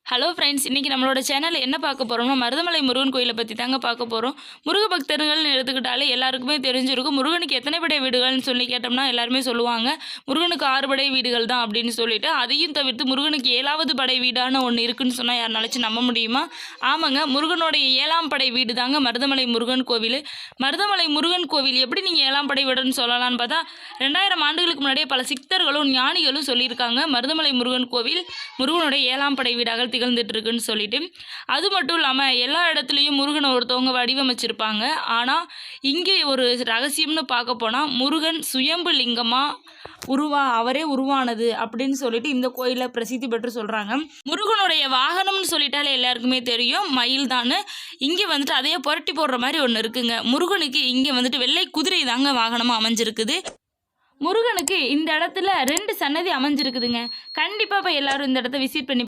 Hello friends, இன்றைக்கி நம்மளோட சேனலில் என்ன பார்க்க போகிறோம்னா மருதமலை முருகன் கோயிலை பற்றி தாங்க பார்க்க போகிறோம். முருக பக்தர்கள்னு எடுத்துக்கிட்டாலே எல்லாருக்குமே தெரிஞ்சிருக்கும். முருகனுக்கு எத்தனை படை வீடுகள்னு சொல்லி கேட்டோம்னா எல்லாருமே சொல்லுவாங்க, முருகனுக்கு 6 படை வீடுகள் தான் அப்படின்னு சொல்லிட்டு. அதையும் தவிர்த்து முருகனுக்கு 7வது படை வீடான ஒன்று இருக்குன்னு சொன்னால் யாருனாச்சும் நம்ப முடியுமா? ஆமாங்க, முருகனுடைய 7ஆம் படை வீடு தாங்க மருதமலை முருகன் கோவில். மருதமலை முருகன் கோவில் எப்படி நீங்கள் 7ஆம் படை வீடுன்னு சொல்லலான்னு பார்த்தா, 2000 ஆண்டுகளுக்கு முன்னாடியே பல சித்தர்களும் ஞானிகளும் சொல்லியிருக்காங்க மருதமலை முருகன் கோவில் முருகனுடைய 7ஆம் படை வீடாக திகழ்ந்துட்டு இருக்குன்னு சொல்லிட்டு. அது மட்டும் இல்லாமல் எல்லா இடத்துலையும் முருகனை ஒருத்தவங்க வடிவமைச்சிருப்பாங்க. ஆனால் இங்கே ஒரு ரகசியம்னு பார்க்க போனால் முருகன் சுயம்பு லிங்கமாக அவரே உருவானது அப்படின்னு சொல்லிட்டு இந்த கோயிலை பிரசித்தி பெற்று சொல்கிறாங்க. முருகனுடைய வாகனம்னு சொல்லிட்டாலே எல்லாருக்குமே தெரியும், மயில் தான். இங்கே வந்துட்டு அதையே புரட்டி போடுற மாதிரி ஒன்று இருக்குங்க. முருகனுக்கு இங்கே வந்துட்டு வெள்ளை குதிரை தாங்க வாகனமாக அமைஞ்சிருக்குது. முருகனுக்கு இந்த இடத்துல 2 சன்னதி அமைஞ்சிருக்குதுங்க. கண்டிப்பாக இப்போ எல்லாரும் இந்த இடத்த விசிட் பண்ணி